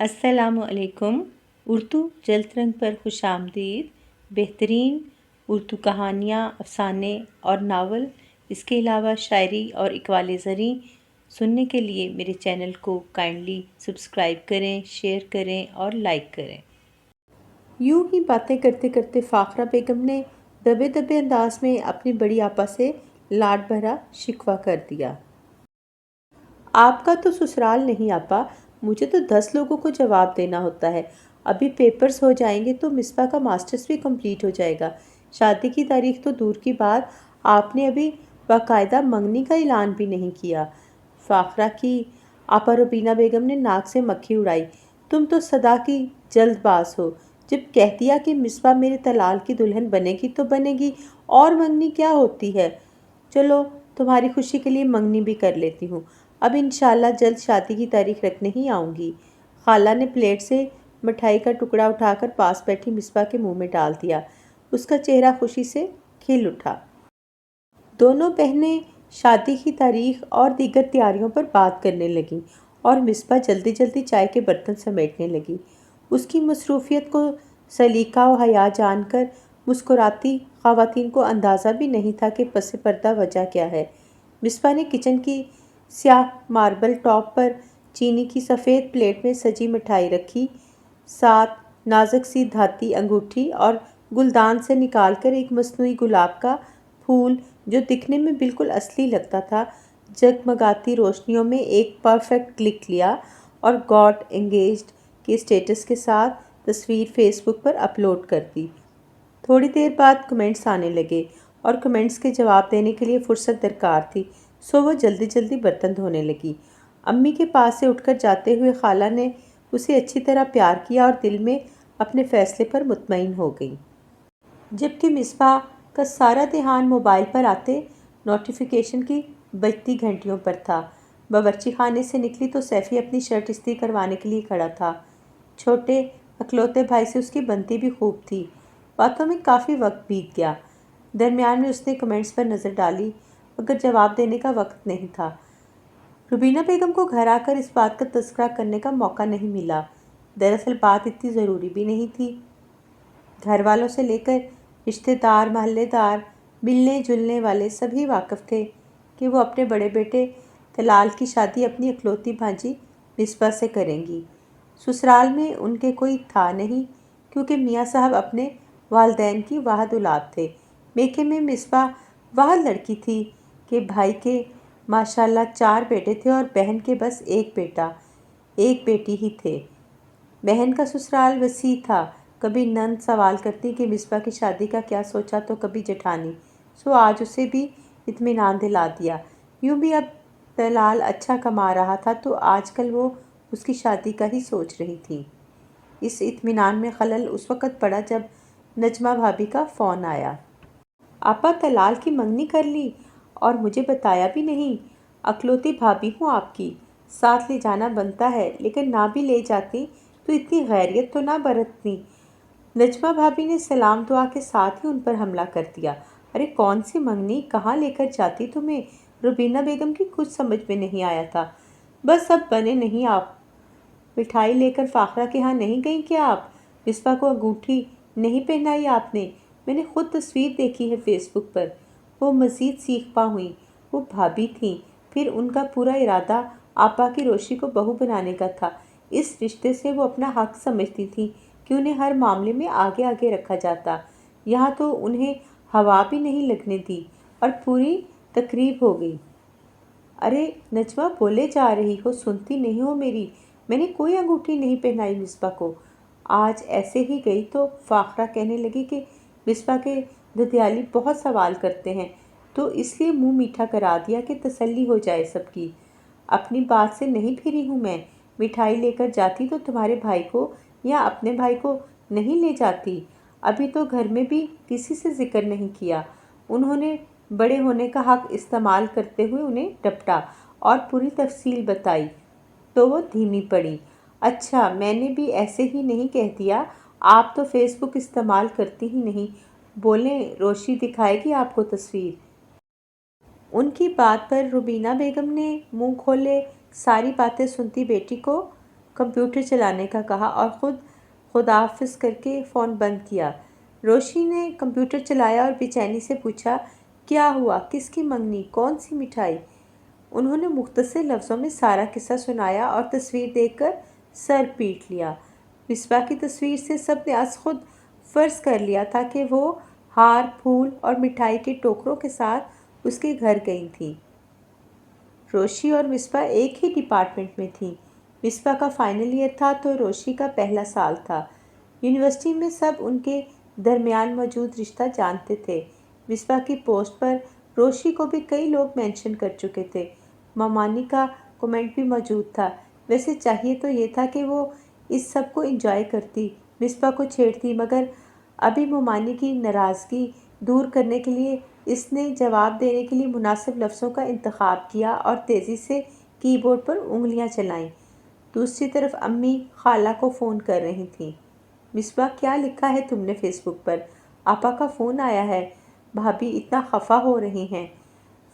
अस्सलामु अलैकुम। उर्दू जल्द रंग पर खुश आमदीद। बेहतरीन उर्दू कहानियाँ, अफ़साने और नावल, इसके अलावा शायरी और इक़बाल ज़री सुनने के लिए मेरे चैनल को काइंडली सब्सक्राइब करें, शेयर करें और लाइक करें। यूं ही बातें करते करते फ़ाखरा बेगम ने दबे दबे अंदाज में अपनी बड़ी आपा से लाड भरा शिकवा कर दिया। आपका तो ससुराल नहीं आपा, मुझे तो 10 लोगों को जवाब देना होता है। अभी पेपर्स हो जाएंगे तो मिसबा का मास्टर्स भी कंप्लीट हो जाएगा। शादी की तारीख तो दूर की बात, आपने अभी बाकायदा मंगनी का ऐलान भी नहीं किया। फ़ाखरा की आपा रुबीना बेगम ने नाक से मक्खी उड़ाई। तुम तो सदा की जल्दबाज हो। जब कह दिया कि मिसबा मेरे तलाल की दुल्हन बनेगी तो बनेगी, और मंगनी क्या होती है। चलो, तुम्हारी खुशी के लिए मंगनी भी कर लेती हूँ। अब इंशाल्लाह जल्द शादी की तारीख रखने ही आऊँगी। खाला ने प्लेट से मिठाई का टुकड़ा उठाकर पास बैठी मिसबा के मुंह में डाल दिया। उसका चेहरा खुशी से खिल उठा। दोनों बहनें शादी की तारीख और दीगर तैयारियों पर बात करने लगीं और मिसबा जल्दी जल्दी चाय के बर्तन समेटने लगी। उसकी मसरूफियत को सलीका व हया जानकर मुस्कुराती ख़वातीन को अंदाज़ा भी नहीं था कि पस पर्दा वजह क्या है। मिसबा ने किचन की स्याह मार्बल टॉप पर चीनी की सफ़ेद प्लेट में सजी मिठाई रखी, साथ नाजुक सी धाती अंगूठी और गुलदान से निकालकर एक मसनूई गुलाब का फूल जो दिखने में बिल्कुल असली लगता था, जगमगाती रोशनियों में एक परफेक्ट क्लिक लिया और गॉट एंगेज्ड के स्टेटस के साथ तस्वीर फेसबुक पर अपलोड कर दी। थोड़ी देर बाद कमेंट्स आने लगे और कमेंट्स के जवाब देने के लिए फुर्सत दरकार थी, सो वो जल्दी जल्दी बर्तन धोने लगी। अम्मी के पास से उठकर जाते हुए खाला ने उसे अच्छी तरह प्यार किया और दिल में अपने फ़ैसले पर मुतमईन हो गई। जबकि मिसबा का सारा ध्यान मोबाइल पर आते नोटिफिकेशन की बजती घंटियों पर था। बावर्ची खाने से निकली तो सैफ़ी अपनी शर्ट इस्त्री करवाने के लिए खड़ा था। छोटे अकलौते भाई से उसकी बनती भी खूब थी। बातों में काफ़ी वक्त बीत गया। दरमियान में उसने कमेंट्स पर नज़र डाली, मगर जवाब देने का वक्त नहीं था। रुबीना बेगम को घर आकर इस बात का तज़किरा करने का मौका नहीं मिला। दरअसल बात इतनी ज़रूरी भी नहीं थी। घर वालों से लेकर रिश्तेदार, महल्लेदार, मिलने जुलने वाले सभी वाकिफ़ थे कि वो अपने बड़े बेटे तलाल की शादी अपनी इकलौती भांजी मिसबा से करेंगी। ससुराल में उनके कोई था नहीं, क्योंकि मियाँ साहब अपने वालिदैन की वाहिद औलाद थे। मेके में मिसबा वाहिद लड़की थी कि भाई के माशाल्लाह 4 बेटे थे और बहन के बस एक बेटा एक बेटी ही थे। बहन का ससुराल वसी था। कभी नंद सवाल करती कि मिसबा की शादी का क्या सोचा, तो कभी जेठानी। सो आज उसे भी इत्मीनान दिला दिया। यूँ भी अब तलाल अच्छा कमा रहा था तो आजकल वो उसकी शादी का ही सोच रही थी। इस इत्मीनान में खलल उस वक़्त पड़ा जब नजमा भाभी का फ़ोन आया। आपा तलाल की मंगनी कर ली और मुझे बताया भी नहीं। अकलौती भाभी हूँ आपकी, साथ ले जाना बनता है, लेकिन ना भी ले जाती तो इतनी गैरियत तो ना बरतती। नजमा भाभी ने सलाम दुआ के साथ ही उन पर हमला कर दिया। अरे कौन सी मंगनी, कहाँ लेकर जाती तुम्हें। रुबीना बेगम की कुछ समझ में नहीं आया था। बस अब बने नहीं आप। मिठाई लेकर फ़ाखरा के यहाँ नहीं गई क्या आप। मिसबा को अंगूठी नहीं पहनाई आपने। मैंने खुद तस्वीर देखी है फेसबुक पर। वो मज़ीद सीखपा हुई। वो भाभी थीं, फिर उनका पूरा इरादा आपा की रोशी को बहू बनाने का था। इस रिश्ते से वो अपना हक समझती थी कि उन्हें हर मामले में आगे आगे रखा जाता। यहाँ तो उन्हें हवा भी नहीं लगने दी और पूरी तकरीब हो गई। अरे नजमा, बोले जा रही हो, सुनती नहीं हो मेरी। मैंने कोई अंगूठी नहीं पहनाई मिसबा को। आज ऐसे ही गई तो फ़ाखरा कहने लगी कि मिसबा के ददियाली बहुत सवाल करते हैं, तो इसलिए मुंह मीठा करा दिया कि तसल्ली हो जाए सबकी। अपनी बात से नहीं फिरी हूँ मैं। मिठाई लेकर जाती तो तुम्हारे भाई को या अपने भाई को नहीं ले जाती। अभी तो घर में भी किसी से जिक्र नहीं किया। उन्होंने बड़े होने का हक इस्तेमाल करते हुए उन्हें डपटा और पूरी तफसील बताई तो वो धीमी पड़ी। अच्छा, मैंने भी ऐसे ही नहीं कह दिया। आप तो फेसबुक इस्तेमाल करती ही नहीं। बोलें, रोशी दिखाएगी आपको तस्वीर। उनकी बात पर रुबीना बेगम ने मुंह खोले सारी बातें सुनती बेटी को کمپیوٹر چلانے کا کہا اور خداحافظ کر کے فون بند کیا۔ روشی نے کمپیوٹر چلایا اور بے چینی سے پوچھا، کیا ہوا؟ کس کی منگنی؟ کون سی مٹھائی؟ انہوں نے مختصر لفظوں میں سارا قصہ سنایا اور تصویر دیکھ کر سر پیٹ لیا۔ مصباح کی تصویر سے سب نے از خود فرض کر لیا تھا کہ وہ ہار، پھول اور مٹھائی کے ٹوکروں کے ساتھ اس کے گھر گئی تھیں۔ روشی اور مصباح ایک ہی ڈپارٹمنٹ میں تھیں۔ مصباح کا فائنل ایئر تھا تو روشی کا پہلا سال تھا۔ یونیورسٹی میں سب ان کے درمیان موجود رشتہ جانتے تھے۔ مصباح کی پوسٹ پر روشی کو بھی کئی لوگ مینشن کر چکے تھے۔ ممانی کا کمنٹ بھی موجود تھا۔ ویسے چاہیے تو یہ تھا کہ وہ اس سب کو انجوائے کرتی، مصباح کو چھیڑتی، مگر ابھی ممانی کی ناراضگی دور کرنے کے لیے اس نے جواب دینے کے لیے مناسب لفظوں کا انتخاب کیا اور تیزی سے کی بورڈ پر انگلیاں چلائیں۔ دوسری طرف امی خالہ کو فون کر رہی تھیں۔ مصباح، کیا لکھا ہے تم نے فیس بک پر؟ آپا کا فون آیا ہے، بھابھی اتنا خفا ہو رہی ہیں۔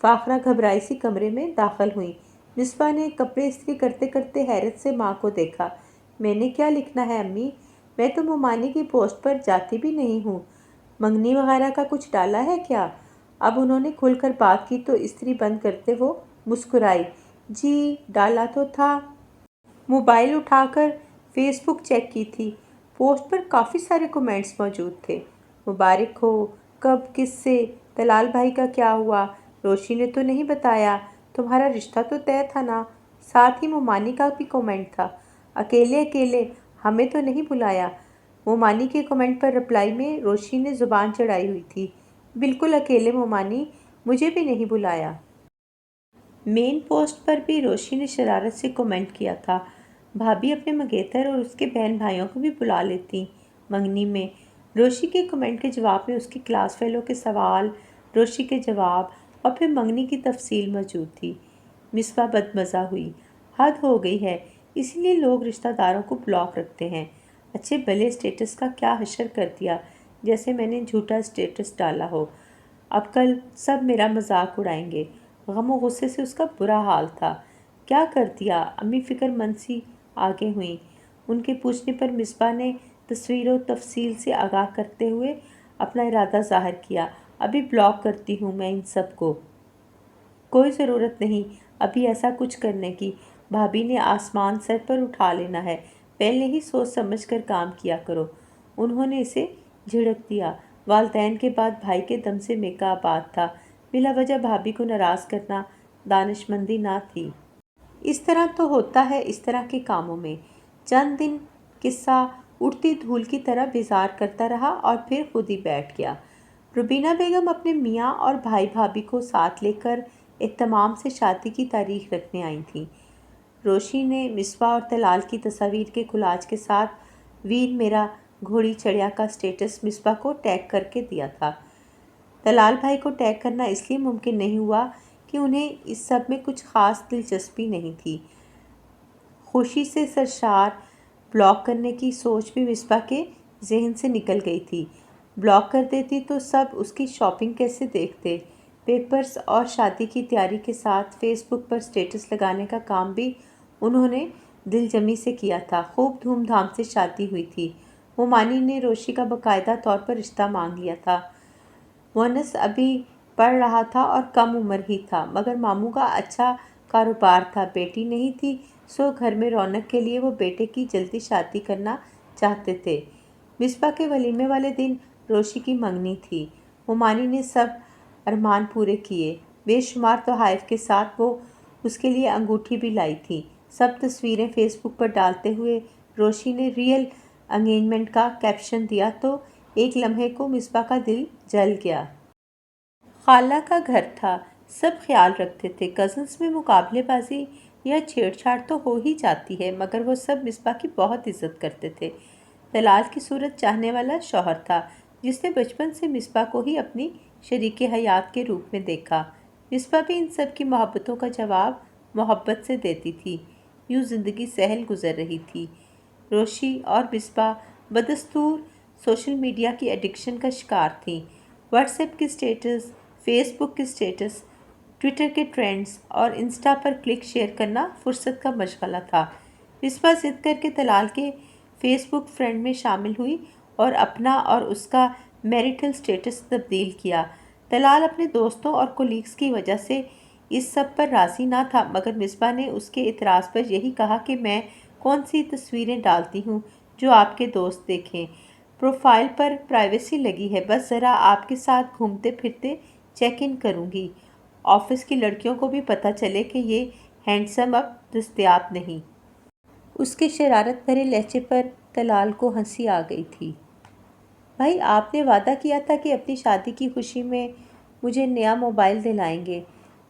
فاخرہ گھبرائی سی کمرے میں داخل ہوئی۔ مصباح نے کپڑے استری کرتے کرتے حیرت سے ماں کو دیکھا۔ میں نے کیا لکھنا ہے امی؟ میں تو ممانی کی پوسٹ پر جاتی بھی نہیں ہوں۔ منگنی وغیرہ کا کچھ ڈالا ہے کیا؟ اب انہوں نے کھل کر بات کی تو استری بند کرتے وہ مسکرائی۔ جی ڈالا تو تھا۔ موبائل اٹھا کر فیس بک چیک کی تھی۔ پوسٹ پر کافی سارے کمنٹس موجود تھے۔ مبارک ہو، کب، کس سے، طلال بھائی کا کیا ہوا، روشی نے تو نہیں بتایا، تمہارا رشتہ تو طے تھا نا۔ ساتھ ہی ممانی کا بھی کمنٹ تھا، اکیلے اکیلے، ہمیں تو نہیں بلایا۔ ممانی کے کمنٹ پر رپلائی میں روشی نے زبان چڑھائی ہوئی تھی، بالکل اکیلے ممانی، مجھے بھی نہیں بلایا۔ مین پوسٹ پر بھی روشی نے شرارت سے کمنٹ کیا تھا، بھابھی اپنے منگیتر اور اس کے بہن بھائیوں کو بھی بلا لیتی منگنی میں۔ روشی کے کمنٹ کے جواب میں اس کی کلاس فیلو کے سوال، روشی کے جواب اور پھر منگنی کی تفصیل موجود تھی۔ مصباح بدمزہ ہوئی، حد ہو گئی ہے، اسی لیے لوگ رشتہ داروں کو بلاک رکھتے ہیں۔ اچھے بھلے اسٹیٹس کا کیا حشر کر دیا، جیسے میں نے جھوٹا اسٹیٹس ڈالا ہو۔ اب کل سب میرا مذاق اڑائیں گے۔ غم و غصے سے اس کا برا حال تھا۔ کیا کر دیا؟ امی فکر مند سی آگے ہوئیں۔ ان کے پوچھنے پر مصباح نے تصویر و تفصیل سے آگاہ کرتے ہوئے اپنا ارادہ ظاہر کیا، ابھی بلاک کرتی ہوں میں ان سب کو۔ کوئی ضرورت نہیں ابھی ایسا کچھ کرنے کی، بھابھی نے آسمان سر پر اٹھا لینا ہے، پہلے ہی سوچ سمجھ کر کام کیا کرو۔ انہوں نے اسے جھڑک دیا۔ والدین کے بعد بھائی کے دم سے میکا آباد تھا، بلا وجہ بھابھی کو ناراض کرنا دانشمندی نہ تھی۔ اس طرح تو ہوتا ہے اس طرح کے کاموں میں۔ چند دن قصہ اڑتی دھول کی طرح بیزار کرتا رہا اور پھر خود ہی بیٹھ گیا۔ روبینہ بیگم اپنے میاں اور بھائی بھابھی کو ساتھ لے کر اہتمام سے شادی کی تاریخ رکھنے آئی تھیں۔ روشی نے مصباح اور طلال کی تصاویر کے کلاج کے ساتھ ویر میرا گھوڑی چڑھیا کا اسٹیٹس مصباح کو ٹیگ کر کے دیا تھا۔ طلال بھائی کو ٹیگ کرنا اس لیے ممکن نہیں ہوا کہ انہیں اس سب میں کچھ خاص دلچسپی نہیں تھی۔ خوشی سے سرشار بلاک کرنے کی سوچ بھی مصباح کے ذہن سے نکل گئی تھی۔ بلاک کر دیتی تو سب اس کی شاپنگ کیسے دیکھتے۔ پیپرز اور شادی کی تیاری کے ساتھ فیس بک پر اسٹیٹس لگانے کا کام بھی انہوں نے دل جمی سے کیا تھا۔ خوب دھوم دھام سے شادی ہوئی تھی۔ ممانی نے روشی کا باقاعدہ طور پر رشتہ مانگ لیا تھا۔ مونس ابھی پڑھ رہا تھا اور کم عمر ہی تھا، مگر ماموں کا اچھا کاروبار تھا، بیٹی نہیں تھی، سو گھر میں رونق کے لیے وہ بیٹے کی جلدی شادی کرنا چاہتے تھے۔ مصباح کے ولیمے والے دن روشی کی منگنی تھی۔ ممانی نے سب ارمان پورے کیے۔ بے شمار تحائف کے ساتھ وہ اس کے لیے انگوٹھی بھی لائی تھی۔ سب تصویریں فیس بک پر ڈالتے ہوئے روشی نے ریئل انگیجمنٹ کا کیپشن دیا تو ایک لمحے کو مصباح کا دل جل گیا۔ خالہ کا گھر تھا، سب خیال رکھتے تھے۔ کزنز میں مقابلے بازی یا چھیڑ چھاڑ تو ہو ہی جاتی ہے، مگر وہ سب مصباح کی بہت عزت کرتے تھے۔ طلال کی صورت چاہنے والا شوہر تھا، جس نے بچپن سے مصباح کو ہی اپنی شریک حیات کے روپ میں دیکھا۔ مصباح بھی ان سب کی محبتوں کا جواب محبت سے دیتی تھی۔ یوں زندگی سہل گزر رہی تھی۔ روشی اور مصباح بدستور سوشل میڈیا کی ایڈکشن کا شکار تھیں۔ واٹس ایپ کے اسٹیٹس، فیس بک کے اسٹیٹس، ٹویٹر کے ٹرینڈز اور انسٹا پر کلک شیئر کرنا فرصت کا مشغلہ تھا۔ مصباح ضد کر کے طلال کے فیس بک فرینڈ میں شامل ہوئی اور اپنا اور اس کا میریٹل سٹیٹس تبدیل کیا۔ طلال اپنے دوستوں اور کولیگز کی وجہ سے اس سب پر راضی نہ تھا، مگر مصباح نے اس کے اعتراض پر یہی کہا کہ میں کون سی تصویریں ڈالتی ہوں جو آپ کے دوست دیکھیں۔ پروفائل پر پرائیویسی لگی ہے، بس ذرا آپ کے ساتھ گھومتے پھرتے چیک ان کروں گی۔ آفس کی لڑکیوں کو بھی پتہ چلے کہ یہ ہینڈسم اب دستیاب نہیں۔ اس کے شرارت بھرے لہجے پر طلال کو ہنسی آ گئی تھی۔ بھائی، آپ نے وعدہ کیا تھا کہ اپنی شادی کی خوشی میں مجھے نیا موبائل دلائیں گے۔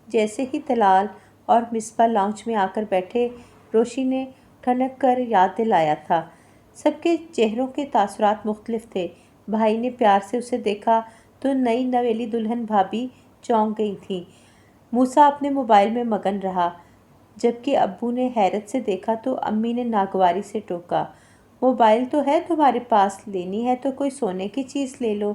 جیسے ہی طلال اور مصباح لاؤنج میں آ کر بیٹھے، روشی نے ٹھنک کر یاد دلایا تھا۔ سب کے چہروں کے تاثرات مختلف تھے۔ بھائی نے پیار سے اسے دیکھا تو نئی نویلی دلہن بھابھی چونک گئی تھیں۔ موسیٰ اپنے موبائل میں مگن رہا۔ جبکہ ابو نے حیرت سے دیکھا تو امی نے ناگواری سے ٹوکا، موبائل تو ہے تمہارے پاس، لینی ہے تو کوئی سونے کی چیز لے لو۔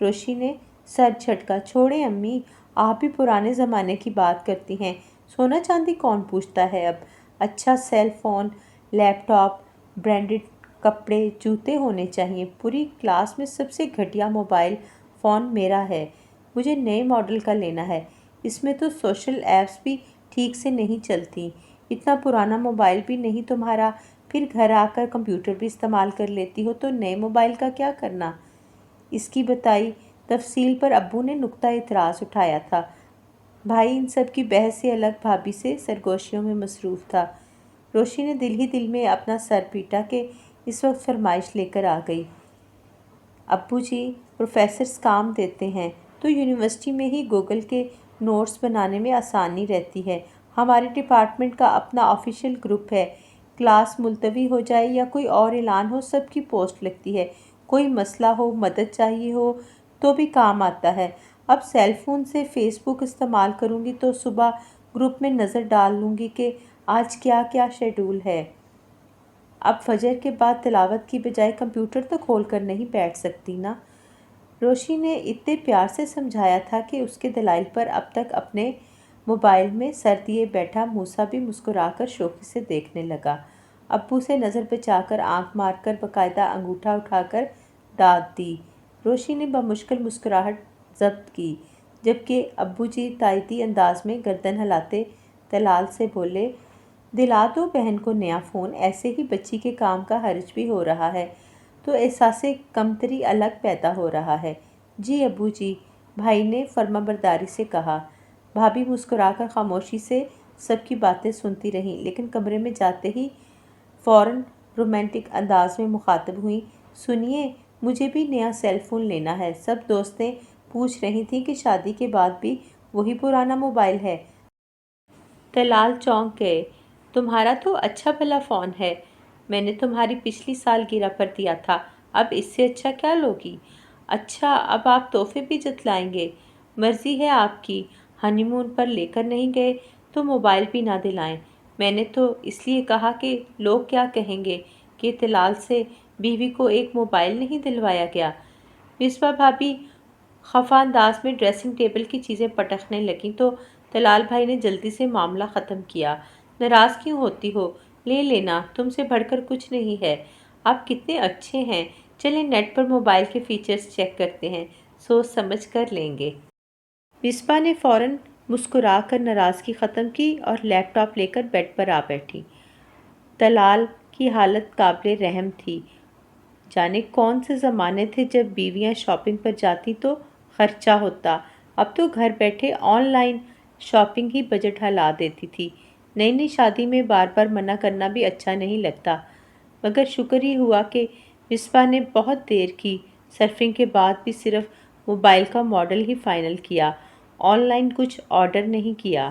روشی نے سر جھٹکا، چھوڑیں امی، آپ بھی پرانے زمانے کی بات کرتی ہیں، سونا چاندی کون پوچھتا ہے اب۔ اچھا سیل فون، لیپ ٹاپ، برانڈڈ کپڑے، جوتے ہونے چاہیے۔ پوری کلاس میں سب سے گھٹیا موبائل فون میرا ہے، مجھے نئے ماڈل کا لینا ہے۔ اس میں تو سوشل ایپس بھی ٹھیک سے نہیں چلتی۔ اتنا پرانا موبائل بھی نہیں تمہارا، پھر گھر آ کر کمپیوٹر بھی استعمال کر لیتی ہو تو نئے موبائل کا کیا کرنا؟ اس کی بتائی تفصیل پر ابو نے نقطہ اعتراض اٹھایا تھا۔ بھائی ان سب کی بحث سے الگ بھابھی سے سرگوشیوں میں مصروف تھا۔ روشی نے دل ہی دل میں اپنا سر پیٹا کہ اس وقت فرمائش لے کر آ گئی۔ ابو جی، پروفیسرز کام دیتے ہیں تو یونیورسٹی میں ہی گوگل کے نوٹس بنانے میں آسانی رہتی ہے۔ ہمارے ڈپارٹمنٹ کا اپنا آفیشیل گروپ ہے، کلاس ملتوی ہو جائے یا کوئی اور اعلان ہو، سب کی پوسٹ لگتی ہے۔ کوئی مسئلہ ہو، مدد چاہیے ہو تو بھی کام آتا ہے۔ اب سیل فون سے فیس بک استعمال کروں گی تو صبح گروپ میں نظر ڈال لوں گی کہ آج کیا کیا شیڈول ہے۔ اب فجر کے بعد تلاوت کی بجائے کمپیوٹر تو کھول کر نہیں بیٹھ سکتی نا۔ روشی نے اتنے پیار سے سمجھایا تھا کہ اس کے دلائل پر اب تک اپنے موبائل میں سر دیے بیٹھا موسیٰ بھی مسکرا کر شوخی سے دیکھنے لگا۔ ابو سے نظر بچا کر آنکھ مار کر باقاعدہ انگوٹھا اٹھا کر داد دی۔ روشی نے بمشکل مسکراہٹ ضبط کی، جبکہ ابو جی تائیدی انداز میں گردن ہلاتے طلال سے بولے، دلا دو بہن کو نیا فون، ایسے ہی بچی کے کام کا حرج بھی ہو رہا ہے تو احساس کمتری الگ پیدا ہو رہا ہے۔ جی ابو جی، بھائی نے فرما برداری سے کہا۔ بھابھی مسکرا کر خاموشی سے سب کی باتیں سنتی رہیں، لیکن کمرے میں جاتے ہی فوراً رومانٹک انداز میں مخاطب ہوئیں، سنیے، مجھے بھی نیا سیل فون لینا ہے۔ سب دوستیں پوچھ رہی تھیں کہ شادی کے بعد بھی وہی پرانا موبائل ہے۔ طلال چونک گئے، تمہارا تو اچھا بھلا فون ہے، میں نے تمہاری پچھلی سالگرہ پر دیا تھا، اب اس سے اچھا کیا لوگی؟ اچھا، اب آپ تحفے بھی جتلائیں گے؟ مرضی ہے آپ کی، ہنی مون پر لے کر نہیں گئے تو موبائل بھی نہ دلائیں۔ میں نے تو اس لیے کہا کہ لوگ کیا کہیں گے کہ طلال سے بیوی کو ایک موبائل نہیں دلوایا گیا۔ مصباح بھابھی خفا انداز میں ڈریسنگ ٹیبل کی چیزیں پٹکنے لگیں تو طلال بھائی نے جلدی سے معاملہ ختم کیا۔ ناراض کیوں ہوتی ہو؟ لے لینا، تم سے بڑھ کر کچھ نہیں ہے۔ آپ کتنے اچھے ہیں، چلیں نیٹ پر موبائل کے فیچرز چیک کرتے ہیں، سوچ سمجھ کر لیں گے۔ مصباح نے فوراً مسکرا کر ناراضگی ختم کی اور لیپ ٹاپ لے کر بیڈ پر آ بیٹھی۔ طلال کی حالت قابل رحم تھی۔ جانے کون سے زمانے تھے جب بیویاں شاپنگ پر جاتی تو خرچہ ہوتا، اب تو گھر بیٹھے on line shopping he budget ہلا دیتی تھی۔ نئی نئی شادی میں بار بار منع کرنا بھی اچھا نہیں لگتا، مگر شکر ہی ہوا کہ مصباح نے بہت دیر کی سرفنگ کے بعد بھی صرف موبائل کا ماڈل ہی فائنل کیا، آن لائن کچھ آرڈر نہیں کیا۔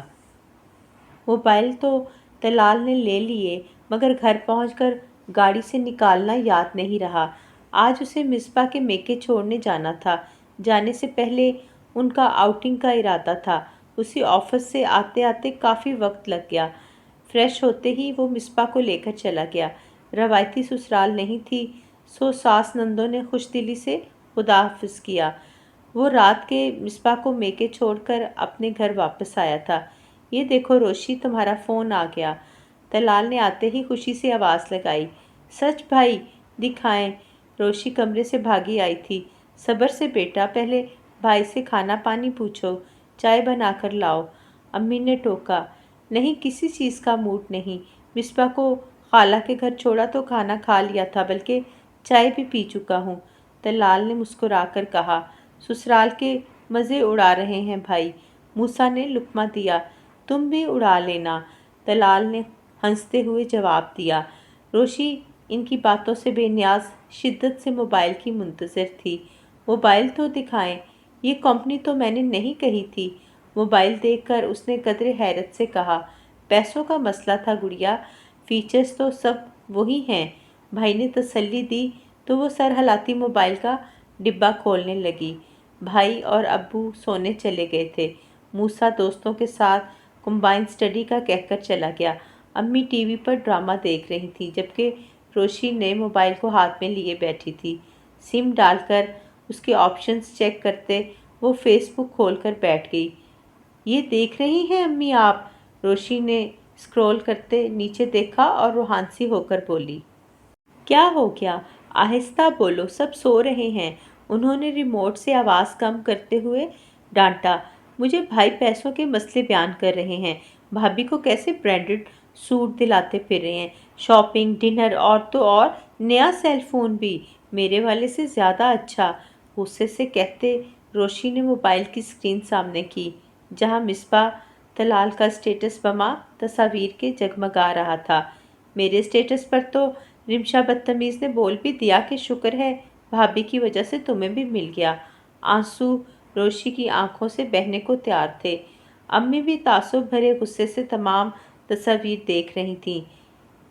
موبائل تو طلال نے لے لیے، مگر گھر پہنچ کر گاڑی سے نکالنا یاد نہیں رہا۔ آج اسے مصباح کے میکے چھوڑنے جانا تھا۔ جانے سے پہلے ان کا آؤٹنگ کا ارادہ تھا۔ اسے آفس سے آتے آتے کافی وقت لگ گیا۔ فریش ہوتے ہی وہ مصباح کو لے کر چلا گیا۔ روایتی سسرال نہیں تھی، سو ساس نندوں نے خوش دلی سے خدا حافظ کیا۔ وہ رات کے مصباح کو میکے چھوڑ کر اپنے گھر واپس آیا تھا۔ یہ دیکھو روشی، تمہارا فون آ گیا۔ तलाल ने आते ही खुशी से आवाज़ लगाई। सच भाई, दिखाएं। रोशी कमरे से भागी आई थी। सब्र से बेटा, पहले भाई से खाना पानी पूछो, चाय बना कर लाओ। अम्मी ने टोका। नहीं, किसी चीज़ का मूड नहीं। मिसबा को खाला के घर छोड़ा तो खाना खा लिया था, बल्कि चाय भी पी चुका हूँ। तलाल ने मुस्कुरा कर कहा। ससुराल के मज़े उड़ा रहे हैं भाई। मूसा ने लुक़मा दिया। तुम भी उड़ा लेना, तलाल ने हंसते हुए जवाब दिया। रोशी इनकी बातों से बेनियाज शिद्दत से मोबाइल की मुंतज़िर थी। मोबाइल तो दिखाएं। ये कंपनी तो मैंने नहीं कही थी। मोबाइल देखकर उसने कदरे हैरत से कहा। पैसों का मसला था गुड़िया, फीचर्स तो सब वही हैं। भाई ने तसल्ली दी तो वो सर हिलाती मोबाइल का डिब्बा खोलने लगी। भाई और अब्बू सोने चले गए थे। मूसा दोस्तों के साथ कंबाइंड स्टडी का कहकर चला गया। अम्मी टीवी पर ड्रामा देख रही थी, जबकि रोशी ने मोबाइल को हाथ में लिए बैठी थी। सिम डालकर उसके ऑप्शंस चेक करते वो फेसबुक खोलकर बैठ गई। ये देख रही हैं अम्मी आप? रोशी ने स्क्रॉल करते नीचे देखा और रूहानसी होकर बोली। क्या हो गया? आहिस्ता बोलो, सब सो रहे हैं। उन्होंने रिमोट से आवाज़ कम करते हुए डांटा। मुझे भाई पैसों के मसले बयान कर रहे हैं। भाभी को कैसे ब्रांडेड सूट दिलाते फिर रहे हैं, शॉपिंग, डिनर और तो और नया सेल फ़ोन भी, मेरे वाले से ज़्यादा अच्छा। गुस्से से कहते रोशी ने मोबाइल की स्क्रीन सामने की, जहाँ मिसबा तलाल का स्टेटस बमा तस्वीर के जगमगा रहा था। मेरे स्टेटस पर तो रिमशा बदतमीज़ ने बोल भी दिया कि शुक्र है भाभी की वजह से तुम्हें भी मिल गया। आंसू रोशी की आंखों से बहने को तैयार थे। अम्मी भी तासुब भरे गुस्से से तमाम तस्वीर देख रही थीं।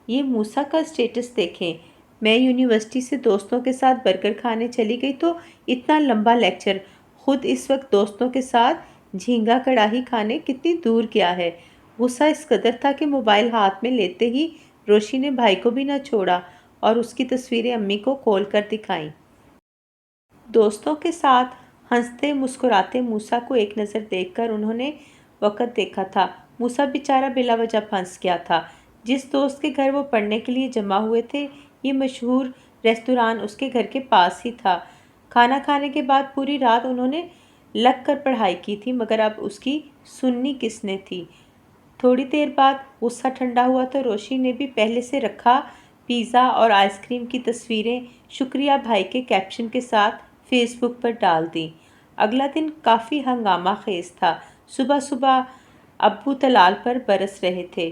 ये मूसा का स्टेटस देखें। मैं यूनिवर्सिटी से दोस्तों के साथ बर्गर खाने चली गई तो इतना लंबा लेक्चर। खुद इस वक्त दोस्तों के साथ झींगा कढ़ाई खाने कितनी दूर गया है। गुस्सा इस कदर था कि मोबाइल हाथ में लेते ही रोशी ने भाई को भी न छोड़ा और उसकी तस्वीरें अम्मी को खोल कर दिखाईं। दोस्तों के साथ हंसते मुस्कुराते मूसा को एक नज़र देखकर उन्होंने वक़्त देखा था। मूसा बेचारा बिला वजह फंस गया था। जिस दोस्त के घर वो पढ़ने के लिए जमा हुए थे, ये मशहूर रेस्तोरां उसके घर के पास ही था। खाना खाने के बाद पूरी रात उन्होंने लग कर पढ़ाई की थी, मगर अब उसकी सुननी किसने थी। थोड़ी देर बाद गुस्सा ठंडा हुआ तो रोशी ने भी पहले से रखा पिज़्ज़ा और आइसक्रीम की तस्वीरें शुक्रिया भाई के कैप्शन के साथ फेसबुक पर डाल दी। अगला दिन काफ़ी हंगामा खेज था। सुबह सुबह अब्बू तलाल पर बरस रहे थे।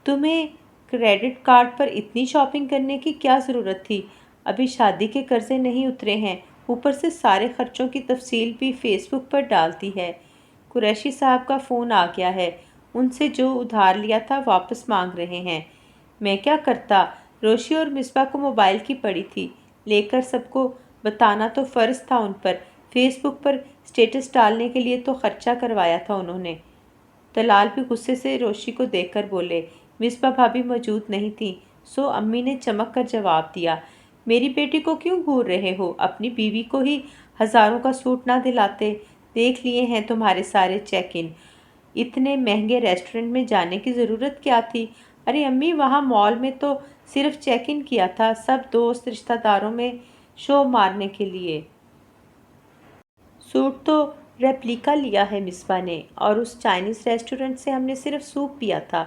तुम्हें क्रेडिट कार्ड पर इतनी शॉपिंग करने की क्या ज़रूरत थी? अभी शादी के कर्जे नहीं उतरे हैं, ऊपर से सारे खर्चों की तफसील भी फेसबुक पर डालती है। कुरैशी साहब का फ़ोन आ गया है, उनसे जो उधार लिया था वापस मांग रहे हैं। मैं क्या करता? रोशी और मिसबा को मोबाइल की पड़ी थी, लेकर सबको बताना तो फ़र्ज़ था उन पर। फेसबुक पर स्टेटस डालने के लिए तो खर्चा करवाया था उन्होंने। तलाल भी गुस्से से रोशी को देखकर बोले। मिसबा भाभी मौजूद नहीं थी, सो अम्मी ने चमक कर जवाब दिया। मेरी बेटी को क्यों घूर रहे हो? अपनी बीवी को ही हज़ारों का सूट ना दिलाते? देख लिए हैं तुम्हारे सारे चेक इन। इतने महंगे रेस्टोरेंट में जाने की ज़रूरत क्या थी? अरे अम्मी, वहाँ मॉल में तो सिर्फ चेक इन किया था, सब दोस्त रिश्तेदारों में शो मारने के लिए। सूट तो रेप्लिका लिया है मिसबा ने, और उस चाइनीज़ रेस्टोरेंट से हमने सिर्फ सूप पिया था।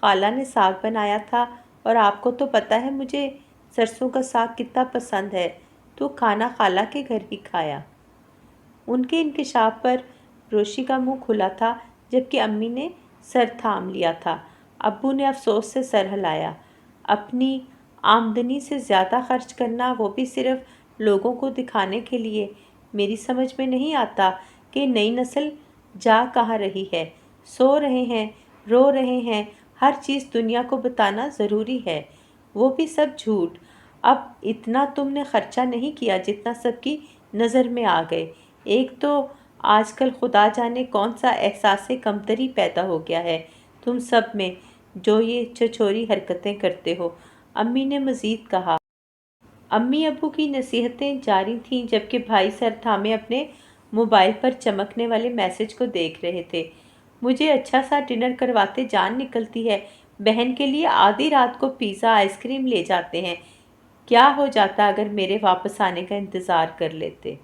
खाला ने साग बनाया था, और आपको तो पता है मुझे सरसों का साग कितना पसंद है, तो खाना खाला के घर ही खाया। उनके इंकशाफ पर रोशी का मुंह खुला था, जबकि अम्मी ने सर थाम लिया था। अब्बू ने अफसोस से सर हिलाया। अपनी आमदनी से ज़्यादा खर्च करना, वो भी सिर्फ लोगों को दिखाने के लिए। मेरी समझ में नहीं आता कि नई नस्ल जा कहाँ रही है। सो रहे हैं, रो रहे हैं, हर चीज़ दुनिया को बताना ज़रूरी है, वो भी सब झूठ। अब इतना तुमने खर्चा नहीं किया जितना सबकी नज़र में आ गए। एक तो आजकल खुदा जाने कौन सा एहसास कमतरी पैदा हो गया है तुम सब में, जो ये छछोरी हरकतें करते हो। अम्मी ने मज़ीद कहा। अम्मी अब्बू की नसीहतें जारी थीं, जबकि भाई सर थामे अपने मोबाइल पर चमकने वाले मैसेज को देख रहे थे। मुझे अच्छा सा डिनर करवाते जान निकलती है, بہن کے لیے آدھی رات کو پیزا آئس کریم لے جاتے ہیں۔ کیا ہو جاتا اگر میرے واپس آنے کا انتظار کر لیتے؟